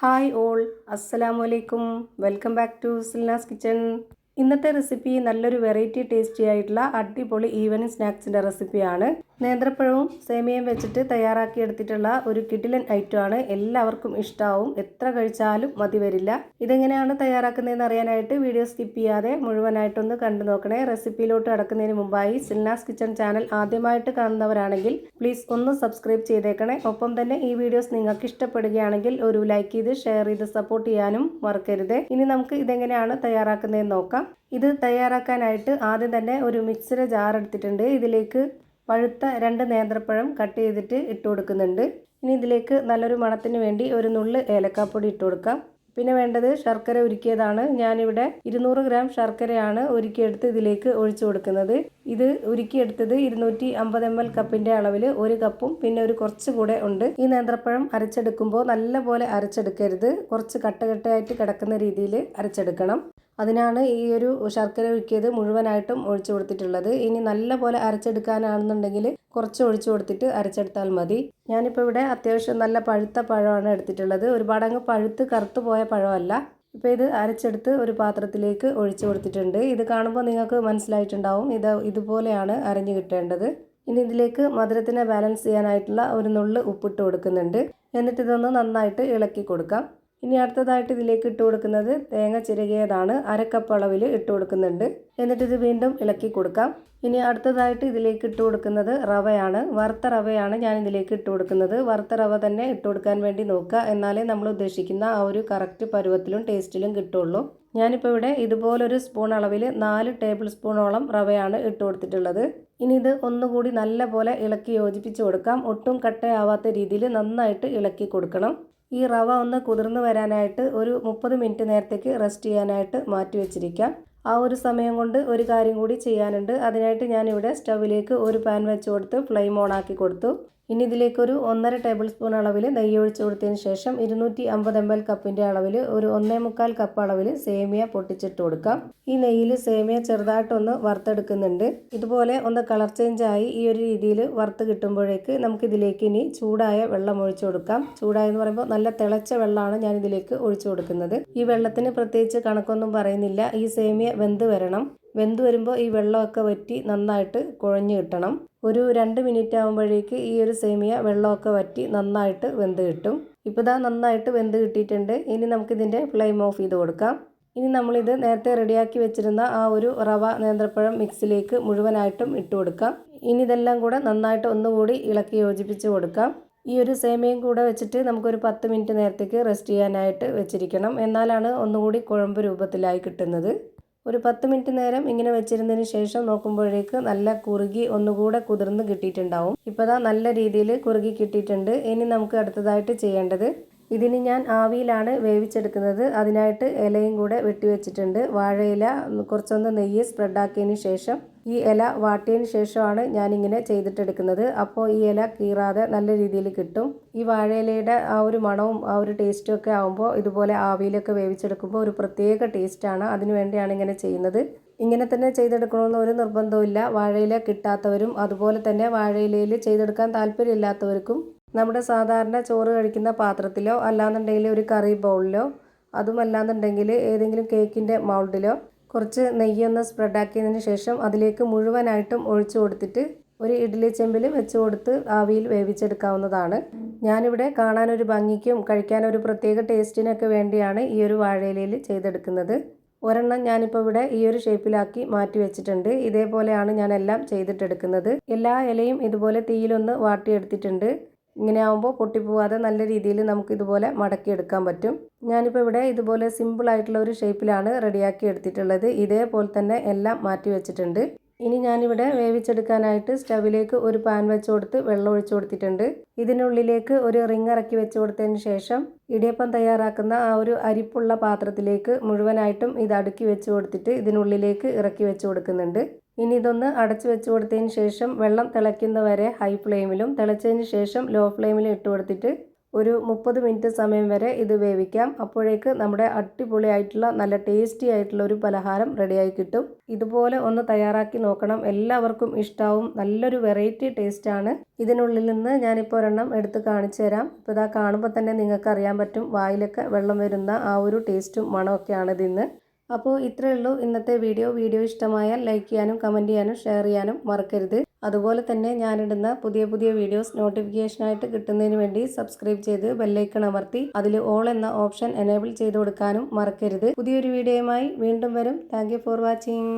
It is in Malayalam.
ഹായ് ഓൾ, അസ്സലാമലൈക്കും. Welcome back to Silnas kitchen. ഇന്നത്തെ റെസിപ്പി നല്ലൊരു വെറൈറ്റി ടേസ്റ്റി ആയിട്ടുള്ള അടിപൊളി ഈവനിങ് സ്നാക്സിൻ്റെ റെസിപ്പിയാണ്. നേന്ത്രപ്പഴവും സേമിയയും വെച്ചിട്ട് തയ്യാറാക്കി എടുത്തിട്ടുള്ള ഒരു കിടിലൻ ഐറ്റമാണ്. എല്ലാവർക്കും ഇഷ്ടമാവും, എത്ര കഴിച്ചാലും മതി വരില്ല. ഇതെങ്ങനെയാണ് തയ്യാറാക്കുന്നതെന്ന് അറിയാനായിട്ട് വീഡിയോ സ്കിപ്പ് ചെയ്യാതെ മുഴുവനായിട്ടൊന്ന് കണ്ടു നോക്കണേ. റെസിപ്പിയിലോട്ട് കടക്കുന്നതിന് മുമ്പായി സിൽനാസ് കിച്ചൺ ചാനൽ ആദ്യമായിട്ട് കാണുന്നവരാണെങ്കിൽ പ്ലീസ് ഒന്ന് സബ്സ്ക്രൈബ് ചെയ്തേക്കണേ. ഒപ്പം തന്നെ ഈ വീഡിയോസ് നിങ്ങൾക്ക് ഇഷ്ടപ്പെടുകയാണെങ്കിൽ ഒരു ലൈക്ക് ചെയ്ത് ഷെയർ ചെയ്ത് സപ്പോർട്ട് ചെയ്യാനും മറക്കരുത്. ഇനി നമുക്ക് ഇതെങ്ങനെയാണ് തയ്യാറാക്കുന്നതെന്ന് നോക്കാം. ഇത് തയ്യാറാക്കാനായിട്ട് ആദ്യം തന്നെ ഒരു മിക്സിയുടെ ജാർ എടുത്തിട്ടുണ്ട്. ഇതിലേക്ക് പഴുത്ത 2 നേന്ത്രപ്പഴം കട്ട് ചെയ്തിട്ട് ഇട്ട് കൊടുക്കുന്നുണ്ട്. ഇനി ഇതിലേക്ക് നല്ലൊരു മണത്തിന് വേണ്ടി ഒരു നുള്ള് ഏലക്കാപ്പൊടി ഇട്ട് കൊടുക്കാം. പിന്നെ വേണ്ടത് ശർക്കര ഉരുക്കിയതാണ്. ഞാനിവിടെ 200 ഗ്രാം ശർക്കരയാണ് ഉരുക്കിയെടുത്ത് ഇതിലേക്ക് ഒഴിച്ചു കൊടുക്കുന്നത്. ഇത് ഉരുക്കിയെടുത്തത് 250 ml കപ്പിൻ്റെ അളവിൽ 1 കപ്പും പിന്നെ ഒരു കുറച്ച് കൂടെ ഉണ്ട്. ഈ നേന്ത്രപ്പഴം അരച്ചെടുക്കുമ്പോൾ നല്ല പോലെ അരച്ചെടുക്കരുത്, കുറച്ച് കട്ടകട്ടയായിട്ട് കിടക്കുന്ന രീതിയിൽ അരച്ചെടുക്കണം. അതിനാണ് ഈ ഒരു ശർക്കര ഉരുക്കിയത് മുഴുവനായിട്ടും ഒഴിച്ചു കൊടുത്തിട്ടുള്ളത്. ഇനി നല്ല പോലെ അരച്ചെടുക്കാനാണെന്നുണ്ടെങ്കിൽ കുറച്ച് ഒഴിച്ചു കൊടുത്തിട്ട് അരച്ചെടുത്താൽ മതി. ഞാനിപ്പോൾ ഇവിടെ അത്യാവശ്യം നല്ല പഴുത്ത പഴമാണ് എടുത്തിട്ടുള്ളത്. ഒരുപാട് അങ്ങ് പഴുത്ത് കറുത്തു പോയ പഴമല്ല. ഇപ്പോൾ ഇത് അരച്ചെടുത്ത് ഒരു പാത്രത്തിലേക്ക് ഒഴിച്ചു കൊടുത്തിട്ടുണ്ട്. ഇത് കാണുമ്പോൾ നിങ്ങൾക്ക് മനസ്സിലായിട്ടുണ്ടാവും, ഇതുപോലെയാണ് അരഞ്ഞു കിട്ടേണ്ടത്. ഇനി ഇതിലേക്ക് മധുരത്തിനെ ബാലൻസ് ചെയ്യാനായിട്ടുള്ള ഒരു നുള്ള് ഉപ്പിട്ട് കൊടുക്കുന്നുണ്ട്. എന്നിട്ട് ഇതൊന്ന് നന്നായിട്ട് ഇളക്കി കൊടുക്കാം. ഇനി അടുത്തതായിട്ട് ഇതിലേക്ക് ഇട്ട് കൊടുക്കുന്നത് തേങ്ങ ചിരകിയതാണ്. 1/2 കപ്പ് അളവിൽ ഇട്ട് കൊടുക്കുന്നുണ്ട്. എന്നിട്ട് ഇത് വീണ്ടും ഇളക്കി കൊടുക്കാം. ഇനി അടുത്തതായിട്ട് ഇതിലേക്ക് ഇട്ട് കൊടുക്കുന്നത് റവയാണ്. വറുത്ത റവയാണ് ഞാൻ ഇതിലേക്ക് ഇട്ട് കൊടുക്കുന്നത്. വറുത്ത റവ തന്നെ ഇട്ട് കൊടുക്കാൻ വേണ്ടി നോക്കുക, എന്നാലേ നമ്മൾ ഉദ്ദേശിക്കുന്ന ആ ഒരു കറക്റ്റ് പരുവത്തിലും ടേസ്റ്റിലും കിട്ടുള്ളൂ. ഞാനിപ്പോൾ ഇവിടെ ഇതുപോലൊരു സ്പൂൺ അളവിൽ 4 ടേബിൾ സ്പൂണോളം റവയാണ് ഇട്ട് കൊടുത്തിട്ടുള്ളത്. ഇനി ഇത് ഒന്നുകൂടി നല്ല പോലെ ഇളക്കി യോജിപ്പിച്ച് കൊടുക്കാം. ഒട്ടും കട്ടയാവാത്ത രീതിയിൽ നന്നായിട്ട് ഇളക്കി കൊടുക്കണം. ഈ റവ ഒന്ന് കുതിർന്ന് വരാനായിട്ട് ഒരു 30 മിനിറ്റ് നേരത്തേക്ക് റെസ്റ്റ് ചെയ്യാനായിട്ട് മാറ്റി വെച്ചിരിക്കാം. ആ ഒരു സമയം കൊണ്ട് ഒരു കാര്യം കൂടി ചെയ്യാനുണ്ട്. അതിനായിട്ട് ഞാനിവിടെ സ്റ്റൗവിലേക്ക് ഒരു പാൻ വെച്ച് കൊടുത്ത് ഫ്ലെയിം ഓൺ ആക്കി കൊടുത്തു. ഇനി ഇതിലേക്കൊരു 1.5 ടേബിൾ സ്പൂൺ അളവിൽ നെയ്യ് ഒഴിച്ച് കൊടുത്തതിന് ശേഷം 250 ml കപ്പിൻ്റെ അളവിൽ ഒരു 1.25 കപ്പ് അളവിൽ സേമിയ പൊട്ടിച്ചിട്ട് കൊടുക്കാം. ഈ നെയ്യിൽ സേമിയ ചെറുതായിട്ടൊന്ന് വറുത്തെടുക്കുന്നുണ്ട്. ഇതുപോലെ ഒന്ന് കളർ ചേഞ്ചായി ഈ ഒരു രീതിയിൽ വറുത്ത് കിട്ടുമ്പോഴേക്ക് നമുക്കിതിലേക്ക് ഇനി ചൂടായ വെള്ളം ഒഴിച്ചു കൊടുക്കാം. ചൂടായെന്ന് പറയുമ്പോൾ നല്ല തിളച്ച വെള്ളമാണ് ഞാൻ ഇതിലേക്ക് ഒഴിച്ചു കൊടുക്കുന്നത്. ഈ വെള്ളത്തിന് പ്രത്യേകിച്ച് കണക്കൊന്നും പറയുന്നില്ല. ഈ സേമിയ വെന്ത് വരണം. വെന്ത് വരുമ്പോൾ ഈ വെള്ളമൊക്കെ വറ്റി നന്നായിട്ട് കുഴഞ്ഞു കിട്ടണം. ഒരു 2 മിനിറ്റ് ആകുമ്പോഴേക്ക് ഈ ഒരു സേമിയ വെള്ളമൊക്കെ വറ്റി നന്നായിട്ട് വെന്ത് കിട്ടും. ഇപ്പോൾ ഇതാ നന്നായിട്ട് വെന്ത് കിട്ടിയിട്ടുണ്ട്. ഇനി നമുക്കിതിൻ്റെ ഫ്ലെയിം ഓഫ് ചെയ്ത് കൊടുക്കാം. ഇനി നമ്മളിത് നേരത്തെ റെഡിയാക്കി വെച്ചിരുന്ന ആ ഒരു റവ നേന്ത്രപ്പഴം മിക്സിലേക്ക് മുഴുവനായിട്ടും ഇട്ട് കൊടുക്കാം. ഇനി ഇതെല്ലാം കൂടെ നന്നായിട്ട് ഒന്നുകൂടി ഇളക്കി യോജിപ്പിച്ച് കൊടുക്കാം. ഈ ഒരു സേമിയയും കൂടെ വെച്ചിട്ട് നമുക്കൊരു 10 മിനിറ്റ് നേരത്തേക്ക് റെസ്റ്റ് ചെയ്യാനായിട്ട് വെച്ചിരിക്കണം. എന്നാലാണ് ഒന്നുകൂടി കുഴമ്പ് രൂപത്തിലായി കിട്ടുന്നത്. ഒരു 10 മിനിറ്റ് നേരം ഇങ്ങനെ വെച്ചിരുന്നതിന് ശേഷം നോക്കുമ്പോഴേക്ക് നല്ല കുറുകി ഒന്നുകൂടെ കുതിർന്ന് കിട്ടിയിട്ടുണ്ടാവും. ഇപ്പോൾ ദാ നല്ല രീതിയിൽ കുറുകി കിട്ടിയിട്ടുണ്ട്. ഇനി നമുക്ക് അടുത്തതായിട്ട് ചെയ്യേണ്ടത്, ഇതിന് ഞാൻ ആവിയിലാണ് വേവിച്ചെടുക്കുന്നത്. അതിനായിട്ട് ഇലയും കൂടെ വെട്ടി വെച്ചിട്ടുണ്ട്. വാഴയില കുറച്ചൊന്ന് നെയ്യ് സ്പ്രെഡാക്കിയതിന് ശേഷം ഈ ഇല വാട്ടിയതിന് ശേഷമാണ് ഞാനിങ്ങനെ ചെയ്തിട്ടെടുക്കുന്നത്. അപ്പോൾ ഈ ഇല കീറാതെ നല്ല രീതിയിൽ കിട്ടും. ഈ വാഴയിലയുടെ ആ ഒരു മണവും ആ ഒരു ടേസ്റ്റും ഒക്കെ ആകുമ്പോൾ ഇതുപോലെ ആവിയിലൊക്കെ വേവിച്ചെടുക്കുമ്പോൾ ഒരു പ്രത്യേക ടേസ്റ്റാണ്. അതിനു വേണ്ടിയാണ് ഇങ്ങനെ ചെയ്യുന്നത്. ഇങ്ങനെ തന്നെ ചെയ്തെടുക്കണമെന്ന് ഒരു നിർബന്ധവുമില്ല. വാഴയില കിട്ടാത്തവരും അതുപോലെ തന്നെ വാഴയിലയിൽ ചെയ്തെടുക്കാൻ താല്പര്യമില്ലാത്തവർക്കും നമ്മുടെ സാധാരണ ചോറ് കഴിക്കുന്ന പാത്രത്തിലോ അല്ലാന്നുണ്ടെങ്കിൽ ഒരു കറി ബൗളിലോ അതുമല്ലാന്നുണ്ടെങ്കിൽ ഏതെങ്കിലും കേക്കിൻ്റെ മൗൾഡിലോ കുറച്ച് നെയ്യൊന്ന് സ്പ്രെഡാക്കിയതിന് ശേഷം അതിലേക്ക് മുഴുവനായിട്ടും ഒഴിച്ചു കൊടുത്തിട്ട് ഒരു ഇഡ്ഡലി ചെമ്പിൽ വെച്ച് കൊടുത്ത് ആവിയിൽ വേവിച്ചെടുക്കാവുന്നതാണ്. ഞാനിവിടെ കാണാനൊരു ഭംഗിക്കും കഴിക്കാനൊരു പ്രത്യേക ടേസ്റ്റിനൊക്കെ വേണ്ടിയാണ് ഈ ഒരു വാഴയിലയിൽ ചെയ്തെടുക്കുന്നത്. ഒരെണ്ണം ഞാനിപ്പോൾ ഇവിടെ ഈ ഒരു ഷേപ്പിലാക്കി മാറ്റി വെച്ചിട്ടുണ്ട്. ഇതേപോലെയാണ് ഞാൻ എല്ലാം ചെയ്തിട്ടെടുക്കുന്നത്. എല്ലാ ഇലയും ഇതുപോലെ തീയിലൊന്ന് വാട്ടിയെടുത്തിട്ടുണ്ട്. ഇങ്ങനെ ആകുമ്പോൾ പൊട്ടിപ്പോവാതെ നല്ല രീതിയിൽ നമുക്കിതുപോലെ മടക്കിയെടുക്കാൻ പറ്റും. ഞാനിപ്പോൾ ഇവിടെ ഇതുപോലെ സിമ്പിളായിട്ടുള്ള ഒരു ഷേപ്പിലാണ് റെഡിയാക്കി എടുത്തിട്ടുള്ളത്. ഇതേപോലെ തന്നെ എല്ലാം മാറ്റി വെച്ചിട്ടുണ്ട്. ഇനി ഞാനിവിടെ വേവിച്ചെടുക്കാനായിട്ട് സ്റ്റവിലേക്ക് ഒരു പാൻ വെച്ച് കൊടുത്ത് വെള്ളം ഒഴിച്ചു കൊടുത്തിട്ടുണ്ട്. ഇതിനുള്ളിലേക്ക് ഒരു റിങ് ഇറക്കി വെച്ച് കൊടുത്തതിന് ശേഷം ഇടിയപ്പം തയ്യാറാക്കുന്ന ആ ഒരു അരിപ്പുള്ള പാത്രത്തിലേക്ക് മുഴുവനായിട്ടും ഇത് അടുക്കി വെച്ച് കൊടുത്തിട്ട് ഇതിനുള്ളിലേക്ക് ഇറക്കി വെച്ച് കൊടുക്കുന്നുണ്ട്. ഇനി ഇതൊന്ന് അടച്ചു വെച്ച് കൊടുത്തതിന് ശേഷം വെള്ളം തിളയ്ക്കുന്നവരെ ഹൈ ഫ്ലെയിമിലും തിളച്ചതിന് ശേഷം ലോ ഫ്ലെയിമിലും ഇട്ട് കൊടുത്തിട്ട് ഒരു 30 മിനിറ്റ് സമയം വരെ ഇത് വേവിക്കാം. അപ്പോഴേക്ക് നമ്മുടെ അടിപൊളിയായിട്ടുള്ള നല്ല ടേസ്റ്റി ആയിട്ടുള്ള ഒരു പലഹാരം റെഡിയായി കിട്ടും. ഇതുപോലെ ഒന്ന് തയ്യാറാക്കി നോക്കണം. എല്ലാവർക്കും ഇഷ്ടാവും. നല്ലൊരു വെറൈറ്റി ടേസ്റ്റാണ്. ഇതിനുള്ളിൽ നിന്ന് ഞാനിപ്പോൾ ഒരെണ്ണം എടുത്ത് കാണിച്ചു തരാം. ഇപ്പോൾ ഇതാ കാണുമ്പോൾ തന്നെ നിങ്ങൾക്ക് അറിയാൻ പറ്റും, വായിലൊക്കെ വെള്ളം വരുന്ന ആ ഒരു ടേസ്റ്റും മണമൊക്കെയാണ് ഇതിന്ന്. അപ്പോൾ ഇത്രയേ ഉള്ളൂ ഇന്നത്തെ വീഡിയോ. വീഡിയോ ഇഷ്ടമായാൽ ലൈക്ക് ചെയ്യാനും കമൻറ്റ് ചെയ്യാനും ഷെയർ ചെയ്യാനും മറക്കരുത്. അതുപോലെ തന്നെ ഞാനിടുന്ന പുതിയ പുതിയ വീഡിയോസ് നോട്ടിഫിക്കേഷനായിട്ട് കിട്ടുന്നതിന് വേണ്ടി സബ്സ്ക്രൈബ് ചെയ്ത് ബെല്ലൈക്കൺ അമർത്തി അതിൽ ഓൾ എന്ന ഓപ്ഷൻ എനേബിൾ ചെയ്ത് കൊടുക്കാനും മറക്കരുത്. പുതിയൊരു വീഡിയോയുമായി വീണ്ടും വരും. Thank you for watching.